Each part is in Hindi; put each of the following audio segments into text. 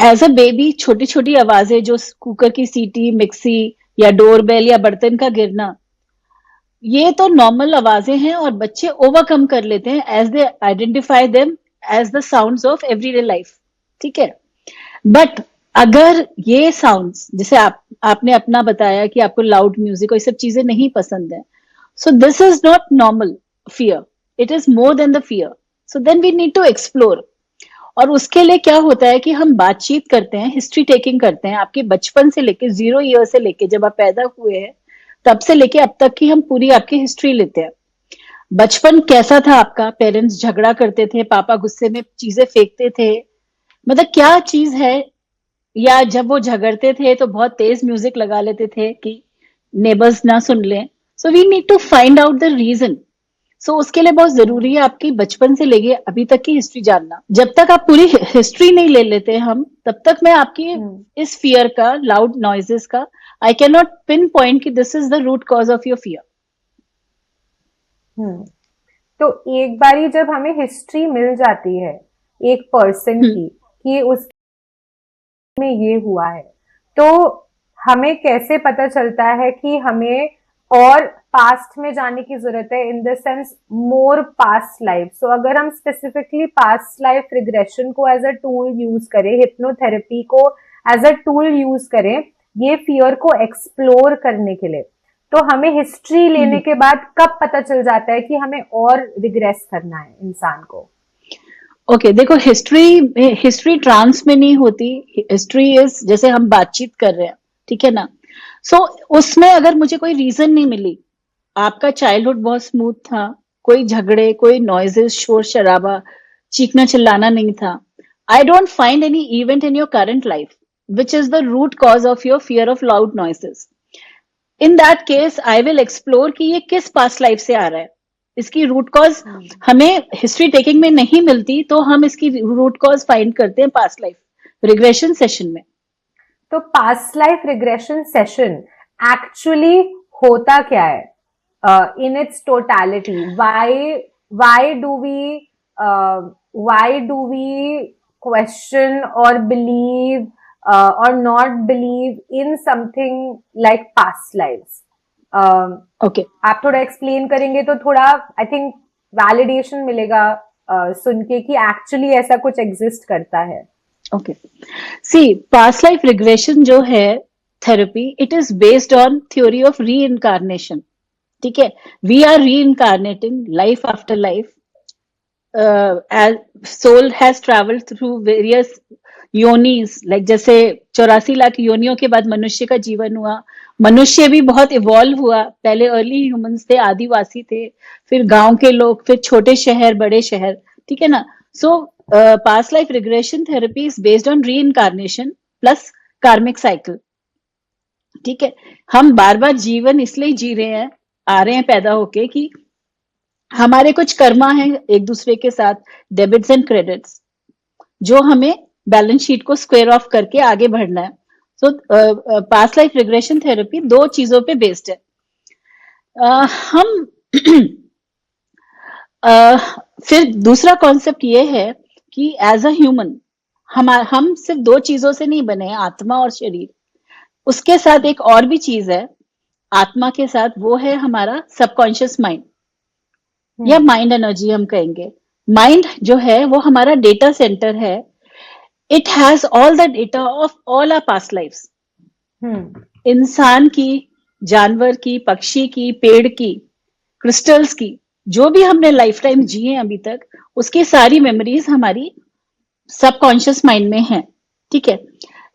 एज अ बेबी छोटी छोटी आवाजें, जो कुकर की सीटी, मिक्सी या डोरबेल या बर्तन का गिरना, ये तो नॉर्मल आवाजें हैं और बच्चे ओवरकम कर लेते हैं as they identify them as the sounds of everyday life. ठीक है। बट अगर ये साउंड्स, जैसे आपने अपना बताया कि आपको लाउड म्यूजिक और ये सब चीजें नहीं पसंद है, so this is not normal fear, it is more than the fear. So then we need to explore. और उसके लिए क्या होता है कि हम बातचीत करते हैं, हिस्ट्री टेकिंग करते हैं, आपके बचपन से लेके 0 ईयर से लेके जब आप पैदा हुए हैं तब से लेके अब तक की हम पूरी आपकी हिस्ट्री लेते हैं। बचपन कैसा था आपका, पेरेंट्स झगड़ा करते थे, पापा गुस्से में चीजें फेंकते थे, मतलब क्या चीज है, या जब वो झगड़ते थे तो बहुत तेज म्यूजिक लगा लेते थे कि नेबर्स ना सुन लें। So we need to find out the reason. So उसके लिए बहुत जरूरी है आपकी बचपन से लेके अभी तक की हिस्ट्री जानना। जब तक आप पूरी हिस्ट्री नहीं ले लेते हम, तब तक मैं आपकी इस फियर का, लाउड नॉइजेस का, I can not pinpoint कि this is the root cause of your fear. तो एक बारी जब हमें हिस्ट्री मिल जाती है एक पर्सन की कि उस में ये हुआ है, तो हमें कैसे पता चलता है कि हमें और पास्ट में जाने की जरूरत है, in the sense more past life. So अगर हम स्पेसिफिकली पास्ट लाइफ रिग्रेशन को एज अ टूल यूज करें, हिप्नोथेरेपी को एज अ टूल यूज करें ये फियर को एक्सप्लोर करने के लिए, तो हमें हिस्ट्री लेने के बाद कब पता चल जाता है कि हमें और रिग्रेस करना है इंसान को? ओके, देखो हिस्ट्री ट्रांस में नहीं होती। हिस्ट्री इज जैसे हम बातचीत कर रहे हैं, ठीक है ना। सो उसमें अगर मुझे कोई रीजन नहीं मिली, आपका चाइल्डहुड बहुत स्मूथ था, कोई झगड़े, कोई नॉइजेस, शोर शराबा, चीखना चिल्लाना नहीं था, I don't find any event in your current life which is the root cause of your fear of loud noises. In that case I will explore कि ये किस पास्ट लाइफ से आ रहा है। इसकी रूट कॉज हमें हिस्ट्री टेकिंग में नहीं मिलती, तो हम इसकी रूट कॉज फाइंड करते हैं पास्ट लाइफ रिग्रेशन सेशन में। तो past life regression session actually होता क्या है in its totality? Why do we question और बिलीव और not believe in something like past lifes? Okay, आप थोड़ा एक्सप्लेन करेंगे तो थोड़ा आई थिंक वैलिडेशन मिलेगा सुन के कि एक्चुअली ऐसा कुछ एग्जिस्ट करता है। Okay, see past life regression जो है therapy, it is based on theory of reincarnation. ठीक है, we are reincarnating life after life. Soul has travelled through various योनीज, लाइक जैसे 84 लाख योनियों के बाद मनुष्य का जीवन हुआ। मनुष्य भी बहुत इवॉल्व हुआ, पहले अर्ली ह्यूमंस थे, आदिवासी थे, फिर गांव के लोग, फिर छोटे शहर, बड़े शहर। ठीक है ना। सो past life regression therapy is based on री इनकारनेशन प्लस कार्मिक साइकिल। ठीक है, हम बार बार जीवन इसलिए जी रहे हैं, आ रहे हैं पैदा होके, कि हमारे कुछ कर्मा है एक दूसरे के साथ, डेबिट्स एंड क्रेडिट्स, जो हमें बैलेंस शीट को स्क्वायर ऑफ करके आगे बढ़ना है। सो पास्ट लाइफ रिग्रेशन थेरेपी दो चीजों पे बेस्ड है। हम फिर दूसरा कॉन्सेप्ट ये है कि एज अ ह्यूमन हम सिर्फ दो चीजों से नहीं बने हैं, आत्मा और शरीर। उसके साथ एक और भी चीज है आत्मा के साथ, वो है हमारा सबकॉन्शियस माइंड या माइंड एनर्जी हम कहेंगे। माइंड जो है वो हमारा डेटा सेंटर है। It has all the data of all our past lifes. इंसान की, जानवर की, पक्षी की, पेड़ की, क्रिस्टल्स की, जो भी हमने लाइफ टाइम जिए अभी तक, उसकी सारी मेमोरीज हमारी सबकॉन्शियस माइंड में है। ठीक है,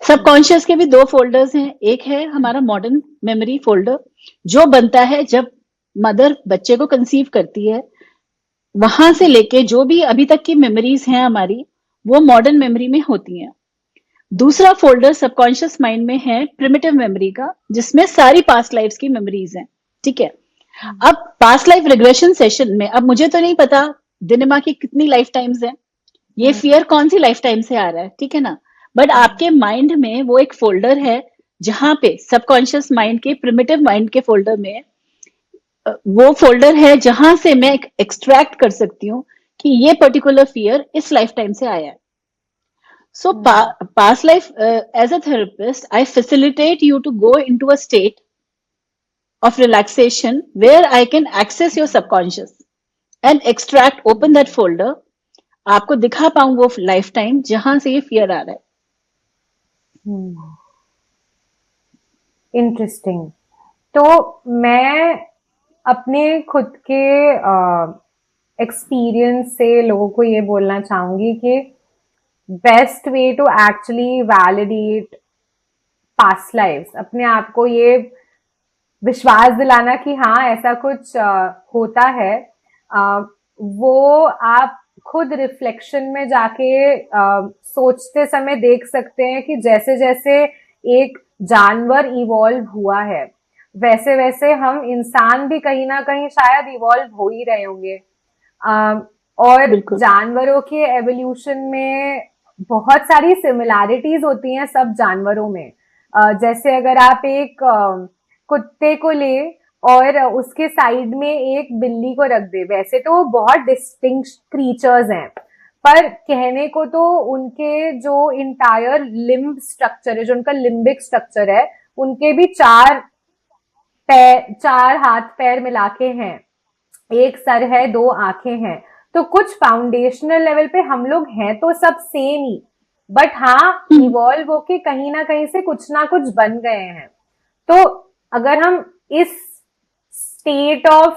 सबकॉन्शियस के भी दो फोल्डर्स हैं। एक है हमारा मॉडर्न मेमोरी फोल्डर, जो बनता है जब मदर बच्चे को कंसीव करती है, वहां से लेके जो भी अभी तक की मेमोरीज हैं हमारी, वो मॉडर्न मेमोरी में होती हैं। दूसरा फोल्डर सबकॉन्शियस माइंड में है प्रिमिटिव मेमोरी का, जिसमें सारी पास्ट लाइफ्स की मेमोरीज हैं। ठीक है, अब पास्ट लाइफ रिग्रेशन सेशन में, अब मुझे तो नहीं पता दिनिमा की कितनी लाइफ टाइम्स है, ये फियर कौन सी लाइफ टाइम से आ रहा है, ठीक है ना। बट आपके माइंड में वो एक फोल्डर है जहां पे सबकॉन्शियस माइंड के, प्रिमिटिव माइंड के फोल्डर में वो फोल्डर है जहां से मैं एक्सट्रैक्ट कर सकती हूँ कि ये पर्टिकुलर फियर इस लाइफ टाइम से आया है। So, past life, as a therapist, I facilitate you to go into a state of relaxation where I can access your subconscious and extract, open that folder. आपको दिखा पाऊं वो लाइफ टाइम जहां से ये फियर आ रहा है. इंटरेस्टिंग. तो मैं अपने खुद के एक्सपीरियंस से लोगों को ये बोलना चाहूंगी कि best way to actually validate past lives, अपने आप को ये विश्वास दिलाना कि हाँ ऐसा कुछ होता है, वो आप खुद रिफ्लेक्शन में जाके सोचते समय देख सकते हैं कि जैसे जैसे एक जानवर इवॉल्व हुआ है वैसे वैसे हम इंसान भी कहीं ना कहीं शायद इवॉल्व हो ही रहे होंगे. और बिल्कुल. जानवरों के एवोल्यूशन में बहुत सारी सिमिलैरिटीज होती हैं सब जानवरों में. जैसे अगर आप एक कुत्ते को ले और उसके साइड में एक बिल्ली को रख दे, वैसे तो वो बहुत डिस्टिंक्ट क्रीचर्स हैं, पर कहने को तो उनके जो इंटायर लिम्ब स्ट्रक्चर है, जो उनका लिम्बिक स्ट्रक्चर है, उनके भी चार हाथ पैर मिला के हैं, एक सर है, दो आंखें हैं. तो कुछ फाउंडेशनल लेवल पे हम लोग हैं तो सब सेम ही, बट हाँ इवॉल्व होके कहीं ना कहीं से कुछ ना कुछ बन गए हैं. तो अगर हम इस स्टेट ऑफ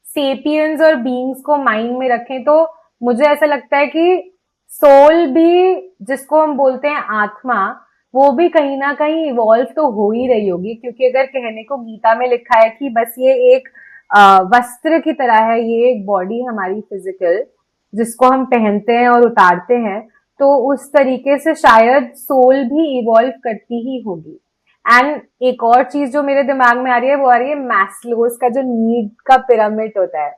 सेपियंस और बीइंग्स को माइंड में रखें तो मुझे ऐसा लगता है कि सोल भी, जिसको हम बोलते हैं आत्मा, वो भी कहीं ना कहीं इवॉल्व तो हो ही रही होगी. क्योंकि अगर कहने को गीता में लिखा है कि बस ये एक वस्त्र की तरह है, ये एक बॉडी हमारी फिजिकल जिसको हम पहनते हैं और उतारते हैं, तो उस तरीके से शायद सोल भी इवॉल्व करती ही होगी. एंड एक और चीज जो मेरे दिमाग में आ रही है वो आ रही है मैस्लोस का जो नीड का पिरामिड होता है,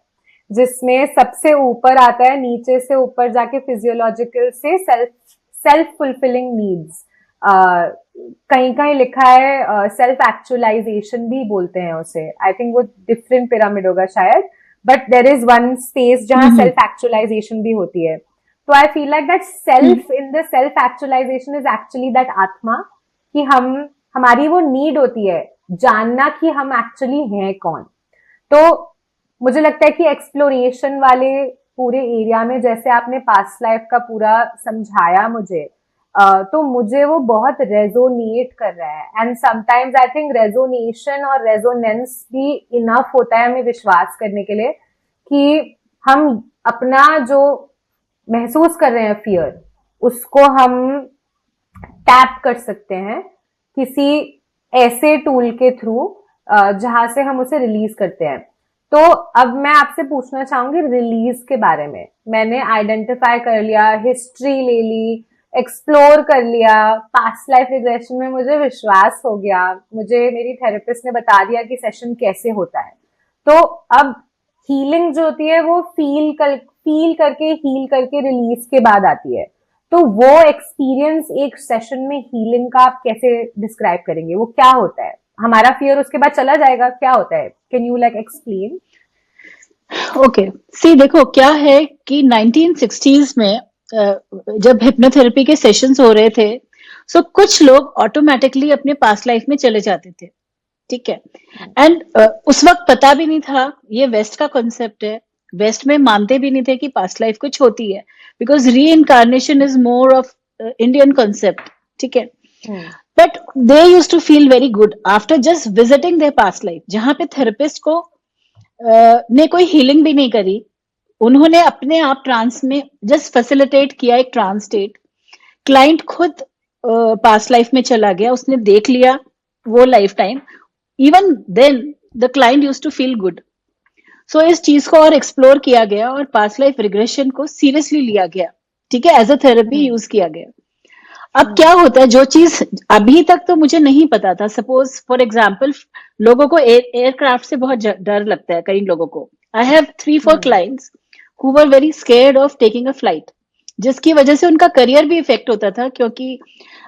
जिसमें सबसे ऊपर आता है, नीचे से ऊपर जाके फिजियोलॉजिकल से सेल्फ फुलफिलिंग नीड्स. कहीं कहीं लिखा है सेल्फ एक्चुअलाइजेशन भी बोलते हैं उसे. आई थिंक वो डिफरेंट पिरामिड होगा शायद, but there is one space जहां सेल्फ एक्चुअलाइजेशन भी होती है. तो I feel like that self in the self actualisation is actually that atma, कि हमारी वो नीड होती है जानना कि हम एक्चुअली हैं कौन. तो मुझे लगता है कि एक्सप्लोरेशन वाले पूरे एरिया में जैसे आपने पास्ट लाइफ का पूरा समझाया मुझे, तो मुझे वो बहुत रेजोनेट कर रहा है. एंड समटाइम्स आई थिंक रेजोनेशन और रेजोनेंस भी इनफ होता है हमें विश्वास करने के लिए कि हम अपना जो महसूस कर रहे हैं फियर, उसको हम टैप कर सकते हैं किसी ऐसे टूल के थ्रू जहां से हम उसे रिलीज करते हैं. तो अब मैं आपसे पूछना चाहूंगी रिलीज के बारे में. मैंने आइडेंटिफाई कर लिया, हिस्ट्री ले ली, एक्सप्लोर कर लिया, पास्ट लाइफ रिग्रेशन में मुझे विश्वास हो गया, मुझे मेरी थेरेपिस्ट ने बता दिया कि सेशन कैसे होता है. तो अब हीलिंग जो होती है वो फील करके रिलीज के बाद आती है. तो वो एक्सपीरियंस एक सेशन में हीलिंग का आप कैसे डिस्क्राइब करेंगे? वो क्या होता है? हमारा फियर उसके बाद चला जाएगा, क्या होता है? Can you like explain? Okay, see देखो क्या है कि 1960s में जब हिप्नोथेरेपी के सेशंस हो रहे थे, सो कुछ लोग ऑटोमेटिकली अपने पास्ट लाइफ में चले जाते थे. ठीक है. एंड उस वक्त पता भी नहीं था ये वेस्ट का कॉन्सेप्ट है. वेस्ट में मानते भी नहीं थे कि पास्ट लाइफ कुछ होती है, because reincarnation is more of Indian concept. ठीक है. But they use to feel very good after just visiting their past life, जहां पे थेरेपिस्ट को ने कोई हीलिंग भी नहीं करी. उन्होंने अपने आप ट्रांस में जस्ट फैसिलिटेट किया एक ट्रांस स्टेट. क्लाइंट खुद पास्ट लाइफ में चला गया, उसने देख लिया वो lifetime. Even then the client use to feel good. So इस चीज को और एक्सप्लोर किया गया और पास्ट लाइफ रिग्रेशन को सीरियसली लिया गया. ठीक है, एज अ थेरेपी यूज किया गया. अब क्या होता है, जो चीज अभी तक तो मुझे नहीं पता था, सपोज फॉर एग्जाम्पल लोगों को एयरक्राफ्ट से बहुत डर लगता है कई लोगों को. I have 3-4 clients who were very scared of taking a flight, जिसकी वजह से उनका करियर भी इफेक्ट होता था, क्योंकि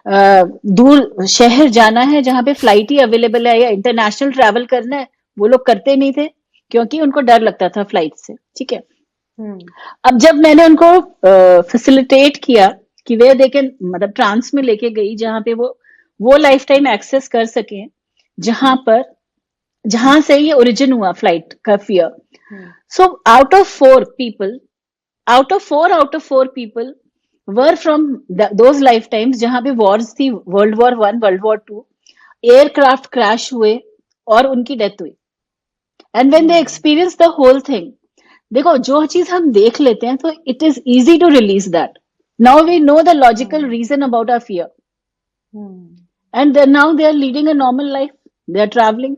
दूर शहर जाना है जहां पे फ्लाइट ही अवेलेबल है या इंटरनेशनल ट्रैवल करना है, वो लोग करते नहीं थे क्योंकि उनको डर लगता था फ्लाइट से. ठीक है. अब जब मैंने उनको फैसिलिटेट किया कि वे दे कैन मतलब ट्रांस में लेके गई जहां पे वो लाइफ टाइम एक्सेस कर सके जहां से ये ओरिजिन हुआ फ्लाइट का fear. So out of four people were from those life times जहां पे वॉर्स थी, world war 1, world war 2, aircraft crash हुए और उनकी डेथ हुई. And when they experience the whole thing, देखो जो चीज हम देख लेते हैं तो it is easy to release that. Now we know the logical reason about our fear, and now they are leading a normal life. They are traveling.